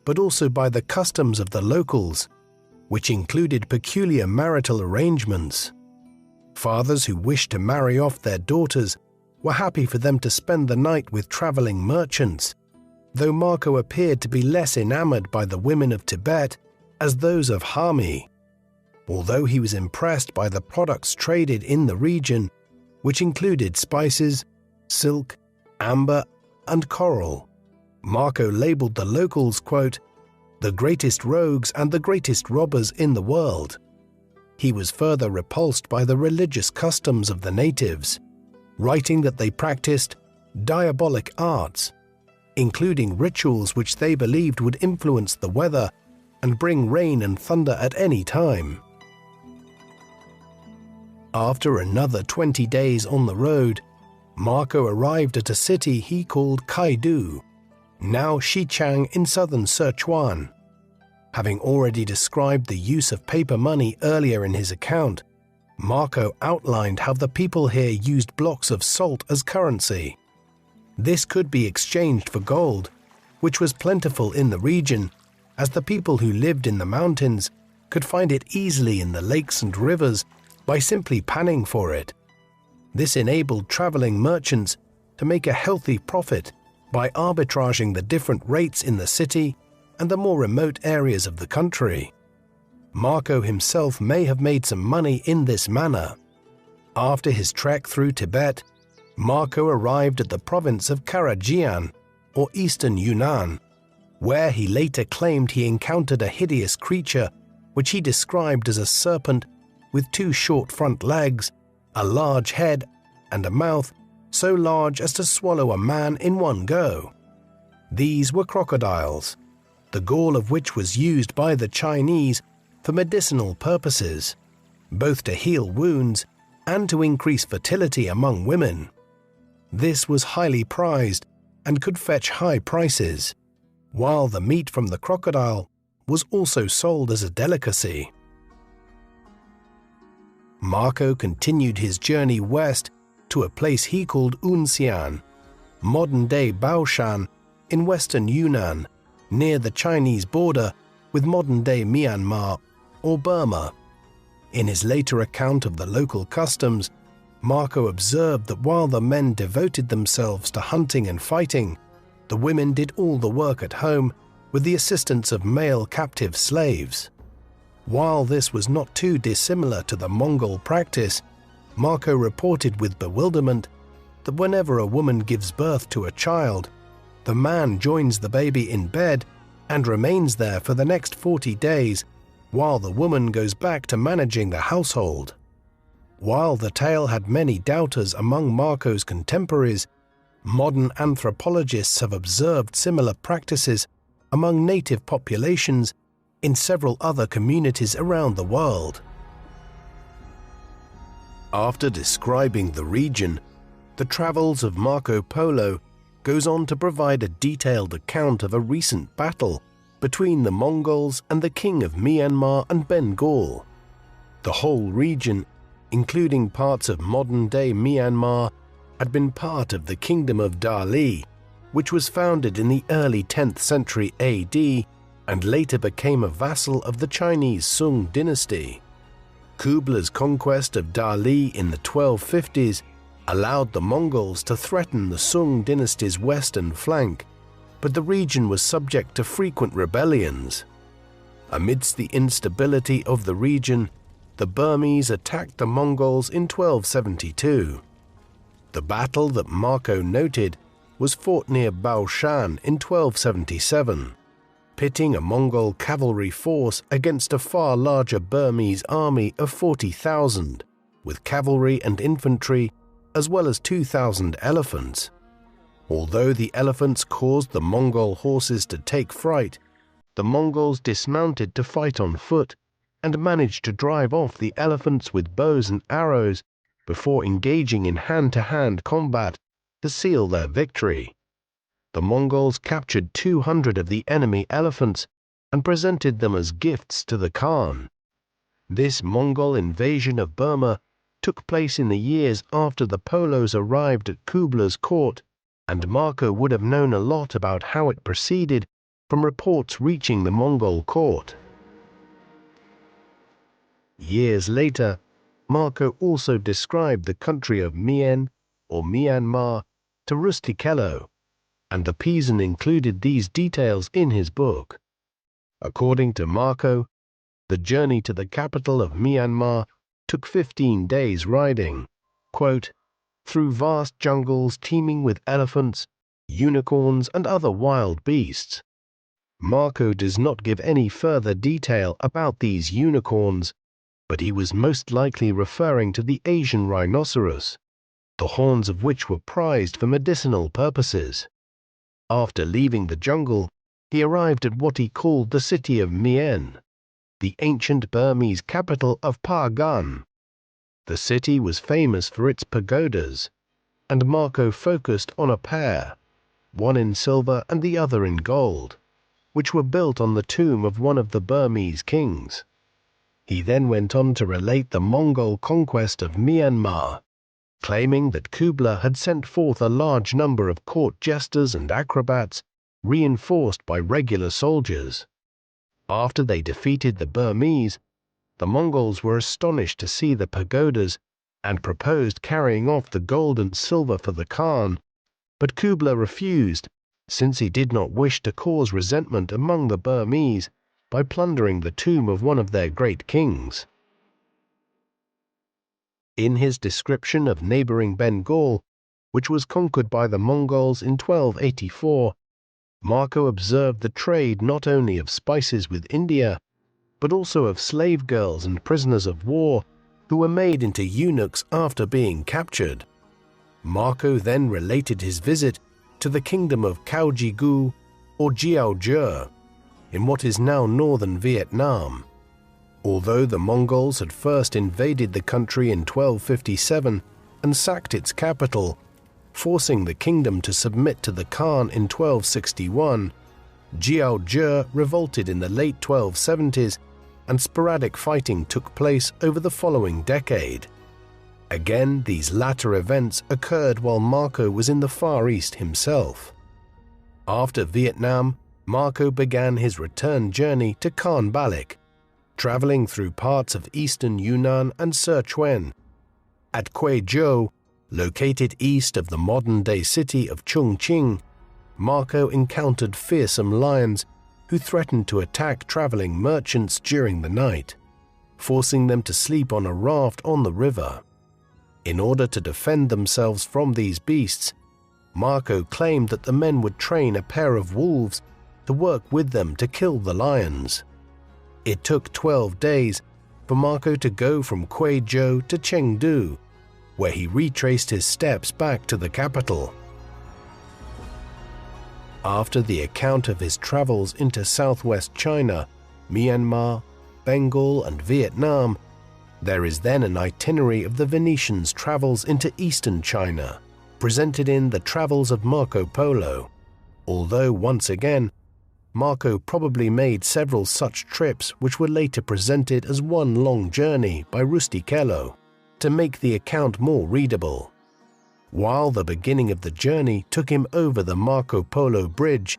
but also by the customs of the locals, which included peculiar marital arrangements. Fathers who wished to marry off their daughters were happy for them to spend the night with traveling merchants, though Marco appeared to be less enamored by the women of Tibet as those of Hami. Although he was impressed by the products traded in the region, which included spices, silk, amber, and coral. Marco labeled the locals, quote, "the greatest rogues and the greatest robbers in the world." He was further repulsed by the religious customs of the natives, writing that they practiced diabolic arts, including rituals which they believed would influence the weather and bring rain and thunder at any time. After another 20 days on the road, Marco arrived at a city he called Kaidu, now Xichang in southern Sichuan. Having already described the use of paper money earlier in his account, Marco outlined how the people here used blocks of salt as currency. This could be exchanged for gold, which was plentiful in the region, as the people who lived in the mountains could find it easily in the lakes and rivers by simply panning for it. This enabled traveling merchants to make a healthy profit by arbitraging the different rates in the city and the more remote areas of the country. Marco himself may have made some money in this manner. After his trek through Tibet, Marco arrived at the province of Karajian, or Eastern Yunnan, where he later claimed he encountered a hideous creature which he described as a serpent with 2 short front legs, a large head, and a mouth so large as to swallow a man in one go. These were crocodiles, the gall of which was used by the Chinese for medicinal purposes, both to heal wounds and to increase fertility among women. This was highly prized and could fetch high prices, while the meat from the crocodile was also sold as a delicacy. Marco continued his journey west to a place he called Unxian, modern-day Baoshan, in western Yunnan, near the Chinese border with modern-day Myanmar or Burma. In his later account of the local customs, Marco observed that while the men devoted themselves to hunting and fighting, the women did all the work at home with the assistance of male captive slaves. While this was not too dissimilar to the Mongol practice, Marco reported with bewilderment that whenever a woman gives birth to a child, the man joins the baby in bed and remains there for the next 40 days while the woman goes back to managing the household. While the tale had many doubters among Marco's contemporaries, modern anthropologists have observed similar practices among native populations in several other communities around the world. After describing the region, the travels of Marco Polo goes on to provide a detailed account of a recent battle between the Mongols and the king of Myanmar and Bengal. The whole region, including parts of modern-day Myanmar, had been part of the Kingdom of Dali, which was founded in the early 10th century AD and later became a vassal of the Chinese Sung dynasty. Kublai's conquest of Dali in the 1250s allowed the Mongols to threaten the Sung dynasty's western flank, but the region was subject to frequent rebellions. Amidst the instability of the region, the Burmese attacked the Mongols in 1272. The battle that Marco noted was fought near Baoshan in 1277, pitting a Mongol cavalry force against a far larger Burmese army of 40,000, with cavalry and infantry, as well as 2,000 elephants. Although the elephants caused the Mongol horses to take fright, the Mongols dismounted to fight on foot and managed to drive off the elephants with bows and arrows before engaging in hand-to-hand combat to seal their victory. The Mongols captured 200 of the enemy elephants and presented them as gifts to the Khan. This Mongol invasion of Burma took place in the years after the Polos arrived at Kublai's court, and Marco would have known a lot about how it proceeded from reports reaching the Mongol court. Years later, Marco also described the country of Mien, or Myanmar, to Rustichello, and the Pisan included these details in his book. According to Marco, the journey to the capital of Myanmar took 15 days riding. Quote, through vast jungles teeming with elephants, unicorns, and other wild beasts. Marco does not give any further detail about these unicorns, but he was most likely referring to the Asian rhinoceros, the horns of which were prized for medicinal purposes. After leaving the jungle, he arrived at what he called the city of Mien, the ancient Burmese capital of Pagan. The city was famous for its pagodas, and Marco focused on a pair, one in silver and the other in gold, which were built on the tomb of one of the Burmese kings. He then went on to relate the Mongol conquest of Myanmar, claiming that Kublai had sent forth a large number of court jesters and acrobats, reinforced by regular soldiers. After they defeated the Burmese, the Mongols were astonished to see the pagodas and proposed carrying off the gold and silver for the Khan, but Kublai refused, since he did not wish to cause resentment among the Burmese by plundering the tomb of one of their great kings. In his description of neighboring Bengal, which was conquered by the Mongols in 1284, Marco observed the trade not only of spices with India, but also of slave girls and prisoners of war who were made into eunuchs after being captured. Marco then related his visit to the kingdom of Cao or Jiaozhe, in what is now northern Vietnam. Although the Mongols had first invaded the country in 1257 and sacked its capital, forcing the kingdom to submit to the Khan in 1261, Jiaozhe revolted in the late 1270s, and sporadic fighting took place over the following decade. Again, these latter events occurred while Marco was in the Far East himself. After Vietnam, Marco began his return journey to Khan Balik, traveling through parts of eastern Yunnan and Sichuan. At Guizhou, located east of the modern-day city of Chongqing, Marco encountered fearsome lions who threatened to attack traveling merchants during the night, forcing them to sleep on a raft on the river. In order to defend themselves from these beasts, Marco claimed that the men would train a pair of wolves to work with them to kill the lions. It took 12 days for Marco to go from Guizhou to Chengdu, where he retraced his steps back to the capital. After the account of his travels into southwest China, Myanmar, Bengal, and Vietnam, there is then an itinerary of the Venetians' travels into eastern China, presented in the Travels of Marco Polo, although once again, Marco probably made several such trips which were later presented as one long journey by Rustichello to make the account more readable. While the beginning of the journey took him over the Marco Polo Bridge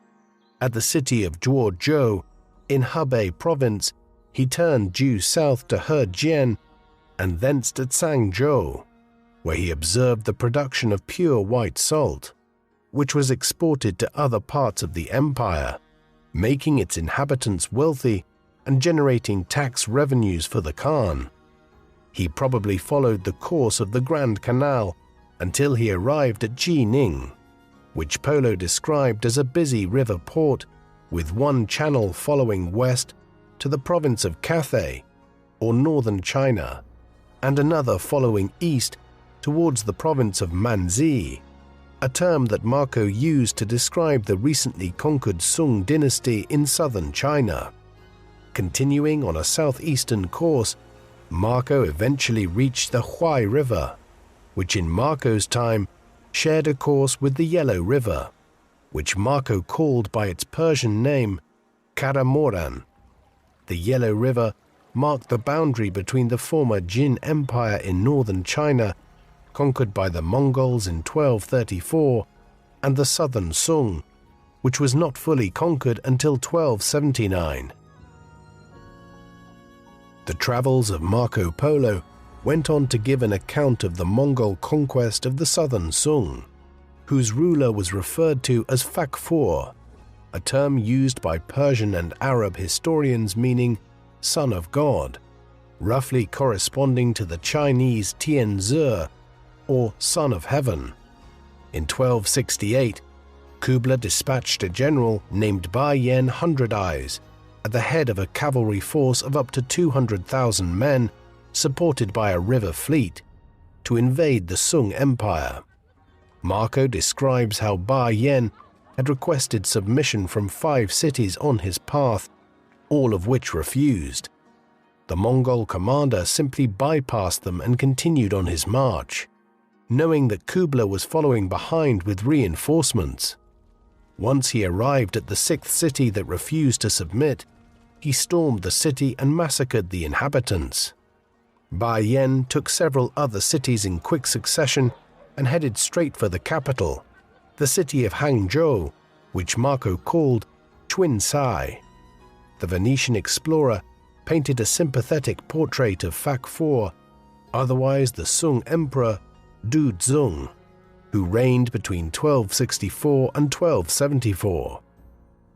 at the city of Zhuozhou in Hebei province, he turned due south to Hejian and thence to Zhangzhou, where he observed the production of pure white salt, which was exported to other parts of the empire, making its inhabitants wealthy and generating tax revenues for the Khan. He probably followed the course of the Grand Canal until he arrived at Jining, which Polo described as a busy river port with one channel following west to the province of Cathay, or northern China, and another following east towards the province of Manzi, a term that Marco used to describe the recently conquered Sung dynasty in southern China. Continuing on a southeastern course, Marco eventually reached the Huai River, which in Marco's time shared a course with the Yellow River, which Marco called by its Persian name Karamoran. The Yellow River marked the boundary between the former Jin Empire in northern China, conquered by the Mongols in 1234, and the southern Sung, which was not fully conquered until 1279. The travels of Marco Polo went on to give an account of the Mongol conquest of the southern Sung, whose ruler was referred to as Fakfur, a term used by Persian and Arab historians meaning son of God, roughly corresponding to the Chinese Tianzi, or Son of Heaven. In 1268, Kublai dispatched a general named Ba Yan 100 Eyes at the head of a cavalry force of up to 200,000 men, supported by a river fleet, to invade the Sung Empire. Marco describes how Ba Yan had requested submission from 5 cities on his path, all of which refused. The Mongol commander simply bypassed them and continued on his march, knowing that Kublai was following behind with reinforcements. Once he arrived at the 6th city that refused to submit, he stormed the city and massacred the inhabitants. Ba Yan took several other cities in quick succession and headed straight for the capital, the city of Hangzhou, which Marco called Chuinsai. The Venetian explorer painted a sympathetic portrait of Phak 4, otherwise the Sung Emperor Du Zong, who reigned between 1264 and 1274.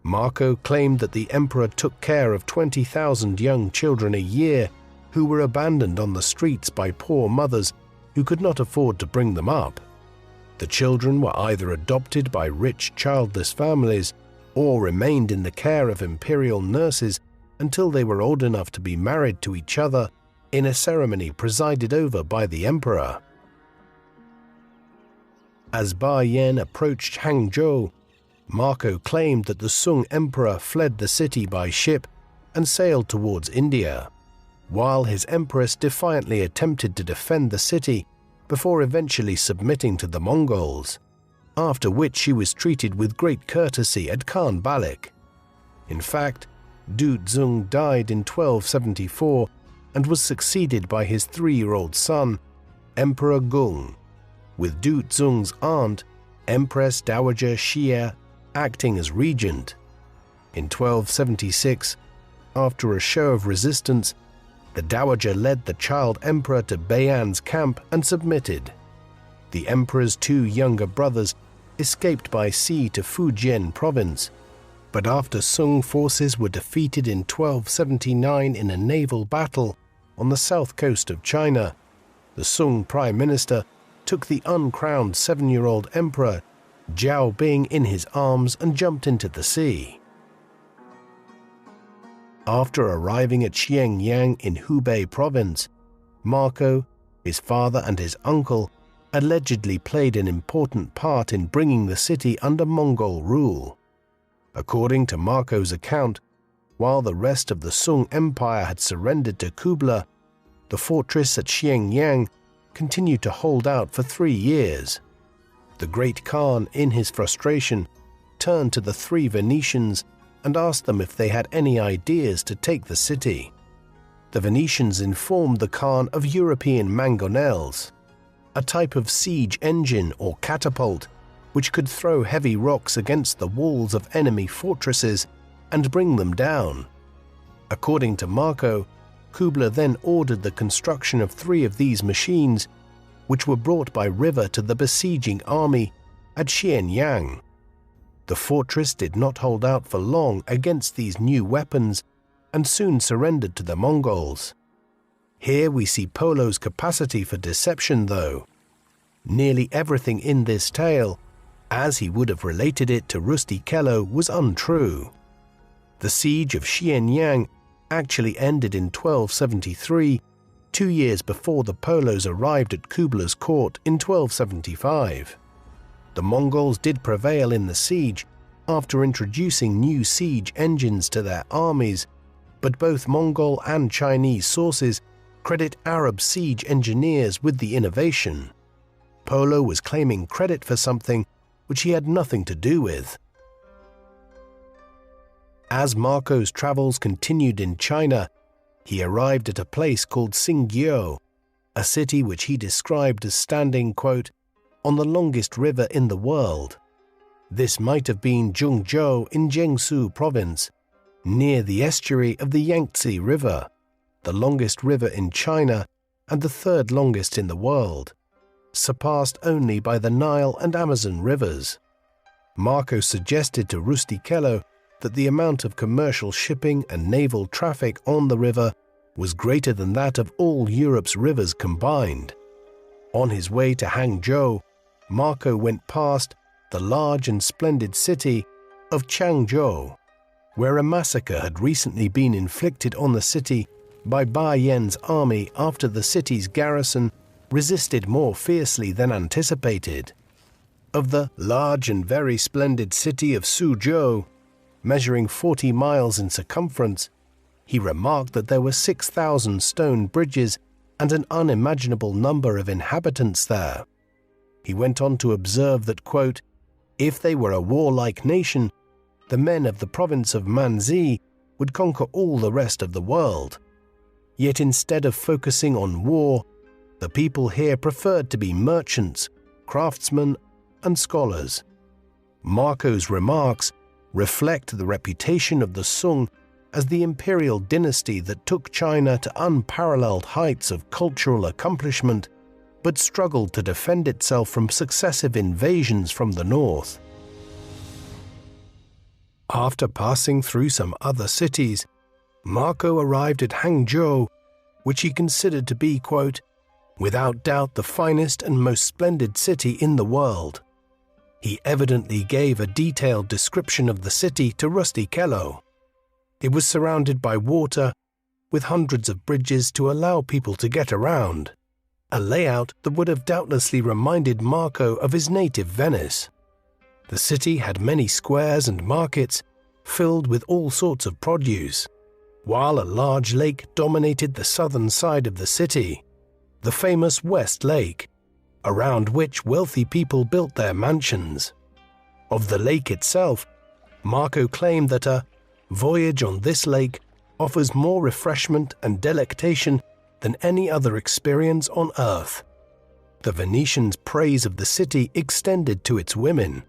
Marco claimed that the emperor took care of 20,000 young children a year who were abandoned on the streets by poor mothers who could not afford to bring them up. The children were either adopted by rich childless families or remained in the care of imperial nurses until they were old enough to be married to each other in a ceremony presided over by the emperor. As Ba Yan approached Hangzhou, Marco claimed that the Sung emperor fled the city by ship and sailed towards India, while his empress defiantly attempted to defend the city before eventually submitting to the Mongols, after which she was treated with great courtesy at Khan Balik. In fact, Du Zong died in 1274 and was succeeded by his 3-year-old son, Emperor Gung, with Du Zong's aunt, Empress Dowager Xie, acting as regent. In 1276, after a show of resistance, the Dowager led the child emperor to Beian's camp and submitted. The emperor's 2 younger brothers escaped by sea to Fujian province, but after Sung forces were defeated in 1279 in a naval battle on the south coast of China, the Sung prime minister took the uncrowned 7-year-old emperor Zhao Bing in his arms and jumped into the sea. After arriving at Xiangyang in Hubei province, Marco, his father and his uncle allegedly played an important part in bringing the city under Mongol rule. According to Marco's account, while the rest of the Sung Empire had surrendered to Kublai, the fortress at Xiangyang continued to hold out for 3 years. The Great Khan, in his frustration, turned to the 3 Venetians and asked them if they had any ideas to take the city. The Venetians informed the Khan of European mangonels, a type of siege engine or catapult which could throw heavy rocks against the walls of enemy fortresses and bring them down. According to Marco, Kublai then ordered the construction of 3 of these machines, which were brought by river to the besieging army at Xianyang. The fortress did not hold out for long against these new weapons and soon surrendered to the Mongols. Here we see Polo's capacity for deception, though. Nearly everything in this tale, as he would have related it to Rustichello, was untrue. The siege of Xianyang actually ended in 1273, 2 years before the Polos arrived at Kublai's court in 1275. The Mongols did prevail in the siege after introducing new siege engines to their armies, but both Mongol and Chinese sources credit Arab siege engineers with the innovation. Polo was claiming credit for something which he had nothing to do with. As Marco's travels continued in China, he arrived at a place called Xingyou, a city which he described as standing, quote, on the longest river in the world. This might have been Zhongzhou in Jiangsu province, near the estuary of the Yangtze River, the longest river in China and the 3rd longest in the world, surpassed only by the Nile and Amazon rivers. Marco suggested to Rustichello that the amount of commercial shipping and naval traffic on the river was greater than that of all Europe's rivers combined. On his way to Hangzhou, Marco went past the large and splendid city of Changzhou, where a massacre had recently been inflicted on the city by Bai Yan's army after the city's garrison resisted more fiercely than anticipated. Of the large and very splendid city of Suzhou, measuring 40 miles in circumference, he remarked that there were 6,000 stone bridges and an unimaginable number of inhabitants there. He went on to observe that, quote, if they were a warlike nation, the men of the province of Manzi would conquer all the rest of the world. Yet instead of focusing on war, the people here preferred to be merchants, craftsmen, and scholars. Marco's remarks reflect the reputation of the Sung as the imperial dynasty that took China to unparalleled heights of cultural accomplishment, but struggled to defend itself from successive invasions from the north. After passing through some other cities, Marco arrived at Hangzhou, which he considered to be, quote, without doubt the finest and most splendid city in the world. He evidently gave a detailed description of the city to Rusty Kello. It was surrounded by water, with hundreds of bridges to allow people to get around, a layout that would have doubtlessly reminded Marco of his native Venice. The city had many squares and markets filled with all sorts of produce, while a large lake dominated the southern side of the city, the famous West Lake, around which wealthy people built their mansions. Of the lake itself, Marco claimed that a voyage on this lake offers more refreshment and delectation than any other experience on earth. The Venetians' praise of the city extended to its women,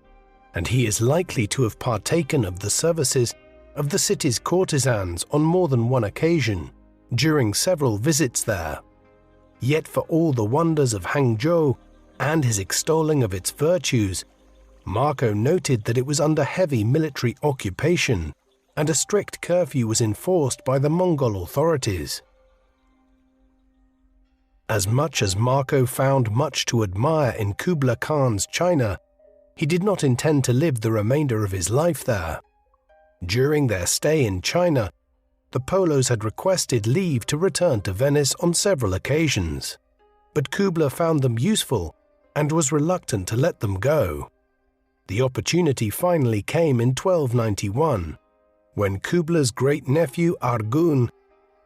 and he is likely to have partaken of the services of the city's courtesans on more than one occasion during several visits there. Yet for all the wonders of Hangzhou and his extolling of its virtues, Marco noted that it was under heavy military occupation and a strict curfew was enforced by the Mongol authorities. As much as Marco found much to admire in Kublai Khan's China, he did not intend to live the remainder of his life there. During their stay in China, the Polos had requested leave to return to Venice on several occasions, but Kublai found them useful and was reluctant to let them go. The opportunity finally came in 1291, when Kublai's great-nephew Arghun,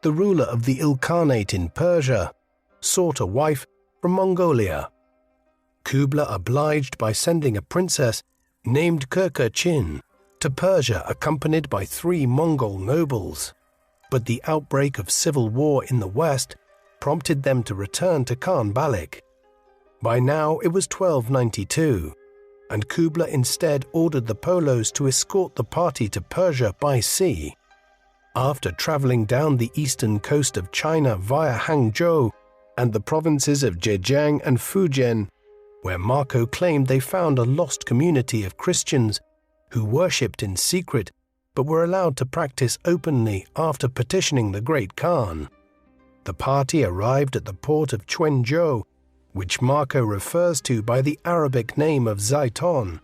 the ruler of the Ilkhanate in Persia, sought a wife from Mongolia. Kublai obliged by sending a princess named Kirkachin to Persia accompanied by 3 Mongol nobles, but the outbreak of civil war in the west prompted them to return to Khan Balik. By now it was 1292, and Kublai instead ordered the Polos to escort the party to Persia by sea. After traveling down the eastern coast of China via Hangzhou and the provinces of Zhejiang and Fujian, where Marco claimed they found a lost community of Christians who worshipped in secret but were allowed to practice openly after petitioning the Great Khan. The party arrived at the port of Quanzhou, which Marco refers to by the Arabic name of Zaiton.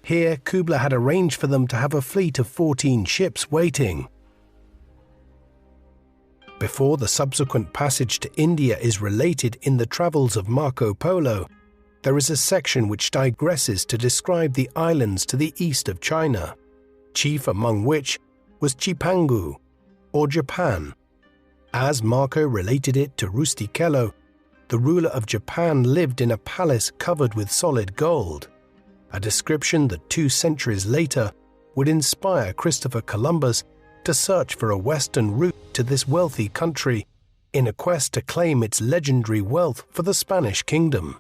Here Kublai had arranged for them to have a fleet of 14 ships waiting. Before the subsequent passage to India is related in the travels of Marco Polo, there is a section which digresses to describe the islands to the east of China, chief among which was Chipangu, or Japan. As Marco related it to Rusty Kello, the ruler of Japan lived in a palace covered with solid gold, a description that 2 centuries later would inspire Christopher Columbus to search for a western route to this wealthy country in a quest to claim its legendary wealth for the Spanish kingdom.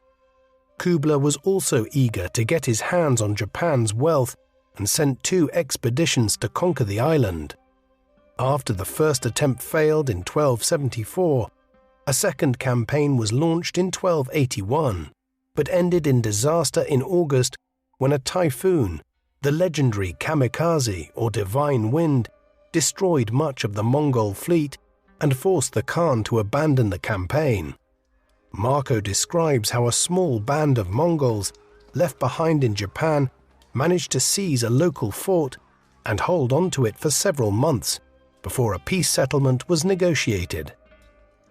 Kublai was also eager to get his hands on Japan's wealth and sent 2 expeditions to conquer the island. After the first attempt failed in 1274, a second campaign was launched in 1281, but ended in disaster in August when a typhoon, the legendary kamikaze or divine wind, destroyed much of the Mongol fleet and forced the Khan to abandon the campaign. Marco describes how a small band of Mongols left behind in Japan managed to seize a local fort and hold on to it for several months before a peace settlement was negotiated.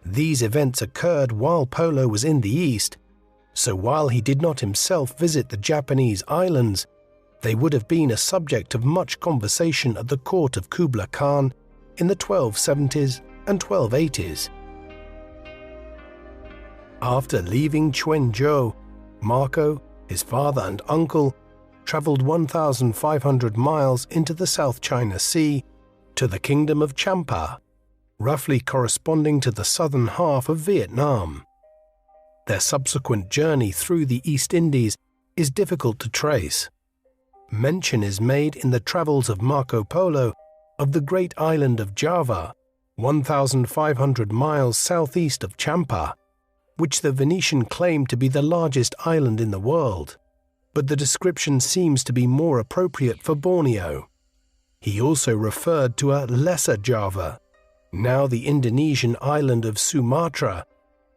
These events occurred while Polo was in the east, so while he did not himself visit the Japanese islands, they would have been a subject of much conversation at the court of Kublai Khan in the 1270s and 1280s. After leaving Quanzhou, Marco, his father and uncle, traveled 1,500 miles into the South China Sea to the Kingdom of Champa, roughly corresponding to the southern half of Vietnam. Their subsequent journey through the East Indies is difficult to trace. Mention is made in the Travels of Marco Polo of the great island of Java, 1,500 miles southeast of Champa, which the Venetian claimed to be the largest island in the world, but the description seems to be more appropriate for Borneo. He also referred to a Lesser Java, now the Indonesian island of Sumatra,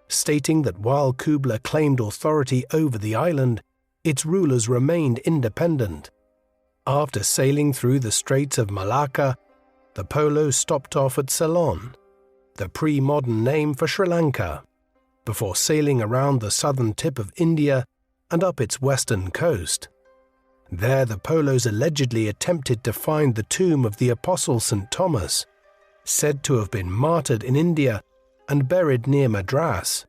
stating that while Kublai claimed authority over the island, its rulers remained independent. After sailing through the Straits of Malacca, the Polo stopped off at Ceylon, the pre-modern name for Sri Lanka, before sailing around the southern tip of India and up its western coast. There the Polos allegedly attempted to find the tomb of the Apostle St. Thomas, said to have been martyred in India and buried near Madras.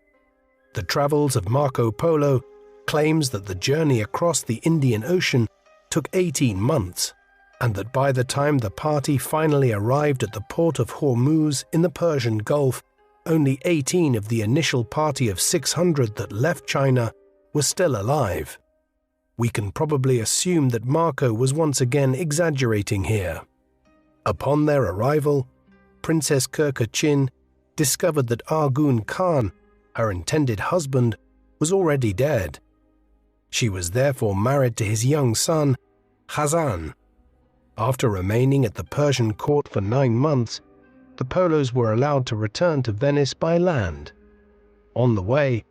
The Travels of Marco Polo claims that the journey across the Indian Ocean took 18 months, and that by the time the party finally arrived at the port of Hormuz in the Persian Gulf, only 18 of the initial party of 600 that left China were still alive. We can probably assume that Marco was once again exaggerating here. Upon their arrival, Princess Kirkachin discovered that Arghun Khan, her intended husband, was already dead. She was therefore married to his young son, Khazan. After remaining at the Persian court for 9 months, the Polos were allowed to return to Venice by land. On the way,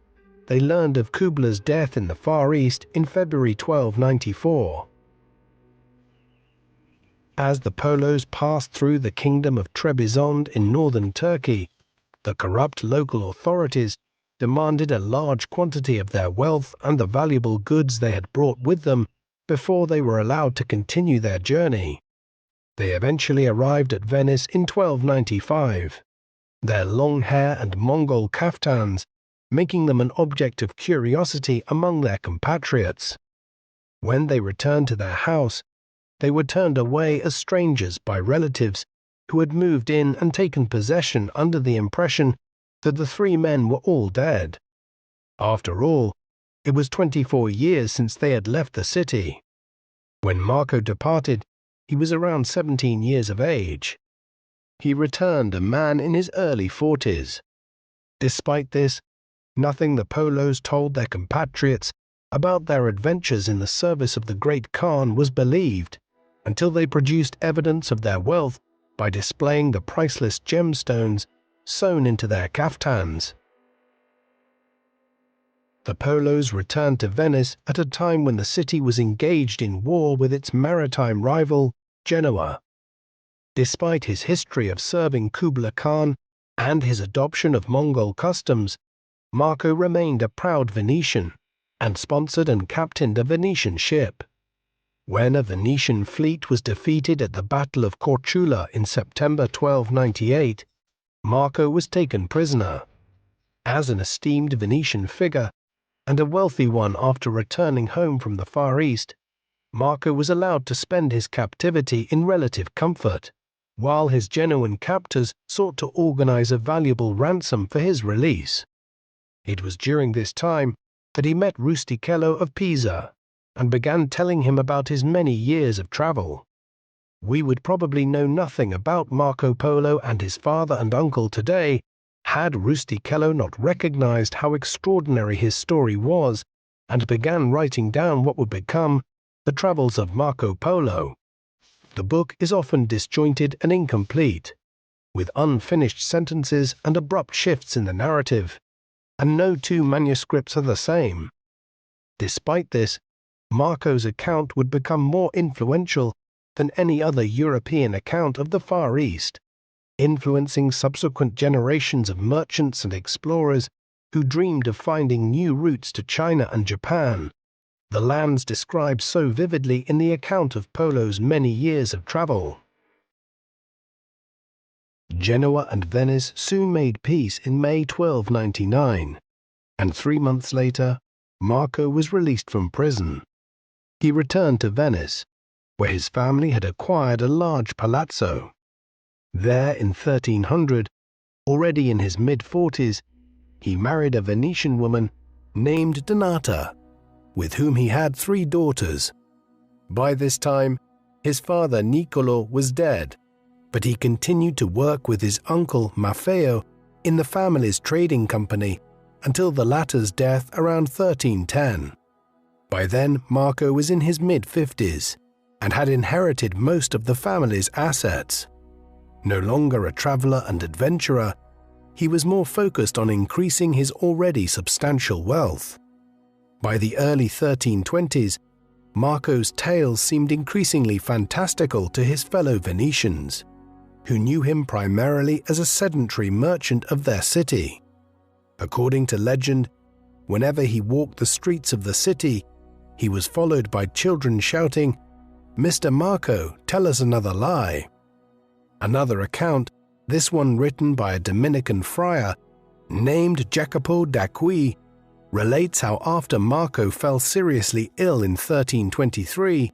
they learned of Kublai's death in the Far East in February 1294. As the Polos passed through the kingdom of Trebizond in northern Turkey, the corrupt local authorities demanded a large quantity of their wealth and the valuable goods they had brought with them before they were allowed to continue their journey. They eventually arrived at Venice in 1295, their long hair and Mongol kaftans making them an object of curiosity among their compatriots. When they returned to their house, they were turned away as strangers by relatives who had moved in and taken possession under the impression that the 3 men were all dead. After all, it was 24 years since they had left the city. When Marco departed, he was around 17 years of age. He returned a man in his early 40s. Despite this, nothing the Polos told their compatriots about their adventures in the service of the great Khan was believed, until they produced evidence of their wealth by displaying the priceless gemstones sewn into their kaftans. The Polos returned to Venice at a time when the city was engaged in war with its maritime rival, Genoa. Despite his history of serving Kublai Khan and his adoption of Mongol customs, Marco remained a proud Venetian and sponsored and captained a Venetian ship. When a Venetian fleet was defeated at the Battle of Korčula in September 1298, Marco was taken prisoner. As an esteemed Venetian figure, and a wealthy one after returning home from the Far East, Marco was allowed to spend his captivity in relative comfort, while his Genoan captors sought to organize a valuable ransom for his release. It was during this time that he met Rustichello of Pisa, and began telling him about his many years of travel. We would probably know nothing about Marco Polo and his father and uncle today had Rustichello not recognized how extraordinary his story was and began writing down what would become the Travels of Marco Polo. The book is often disjointed and incomplete, with unfinished sentences and abrupt shifts in the narrative. and no two manuscripts are the same. Despite this, Marco's account would become more influential than any other European account of the Far East, influencing subsequent generations of merchants and explorers who dreamed of finding new routes to China and Japan, the lands described so vividly in the account of Polo's many years of travel. Genoa and Venice soon made peace in May 1299, and 3 months later, Marco was released from prison. He returned to Venice, where his family had acquired a large palazzo. There in 1300, already in his mid-40s, he married a Venetian woman named Donata, with whom he had 3 daughters. By this time, his father Niccolo was dead, but he continued to work with his uncle Maffeo in the family's trading company until the latter's death around 1310. By then, Marco was in his mid-50s and had inherited most of the family's assets. No longer a traveler and adventurer, he was more focused on increasing his already substantial wealth. By the early 1320s, Marco's tales seemed increasingly fantastical to his fellow Venetians, who knew him primarily as a sedentary merchant of their city. According to legend, whenever he walked the streets of the city, he was followed by children shouting, "Mr. Marco, tell us another lie." Another account, this one written by a Dominican friar named Jacopo d'Acqui, relates how after Marco fell seriously ill in 1323,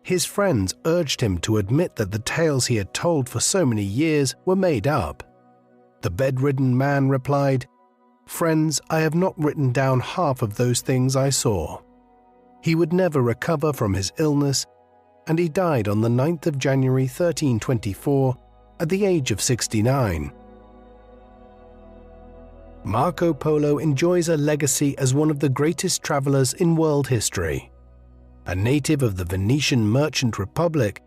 his friends urged him to admit that the tales he had told for so many years were made up. The bedridden man replied, "Friends, I have not written down half of those things I saw." He would never recover from his illness, and he died on the 9th of January 1324 at the age of 69. Marco Polo enjoys a legacy as one of the greatest travelers in world history. A native of the Venetian merchant republic,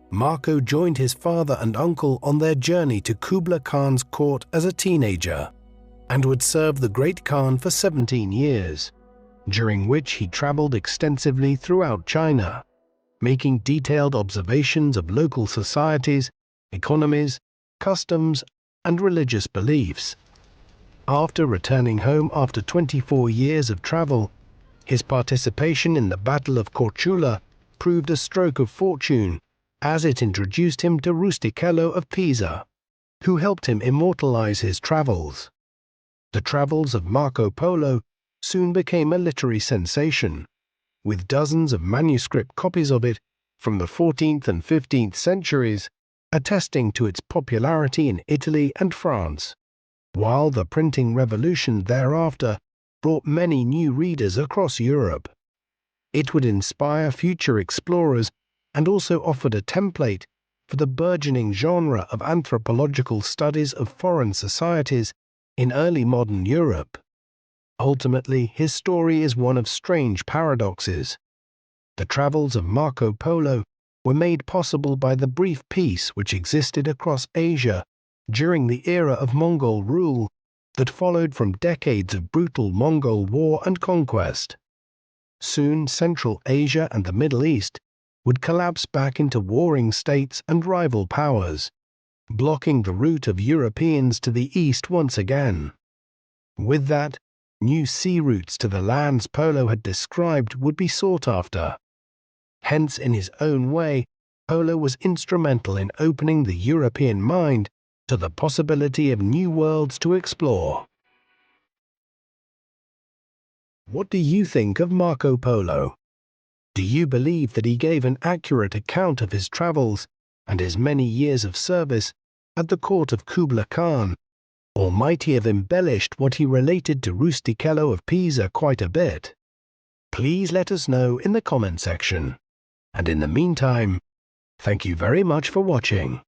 Marco joined his father and uncle on their journey to Kublai Khan's court as a teenager, and would serve the Great Khan for 17 years, during which he traveled extensively throughout China, making detailed observations of local societies, economies, customs, and religious beliefs. After returning home after 24 years of travel, his participation in the Battle of Korčula proved a stroke of fortune, as it introduced him to Rustichello of Pisa, who helped him immortalize his travels. The travels of Marco Polo soon became a literary sensation, with dozens of manuscript copies of it from the 14th and 15th centuries attesting to its popularity in Italy and France, while the printing revolution thereafter brought many new readers across Europe. It would inspire future explorers and also offered a template for the burgeoning genre of anthropological studies of foreign societies in early modern Europe. Ultimately, his story is one of strange paradoxes. The travels of Marco Polo were made possible by the brief peace which existed across Asia during the era of Mongol rule that followed from decades of brutal Mongol war and conquest. Soon, Central Asia and the Middle East would collapse back into warring states and rival powers, blocking the route of Europeans to the east once again. With that, new sea routes to the lands Polo had described would be sought after. Hence, in his own way, Polo was instrumental in opening the European mind to the possibility of new worlds to explore. What do you think of Marco Polo? Do you believe that he gave an accurate account of his travels and his many years of service at the court of Kublai Khan, or might he have embellished what he related to Rustichello of Pisa quite a bit? Please let us know in the comment section. And in the meantime, thank you very much for watching.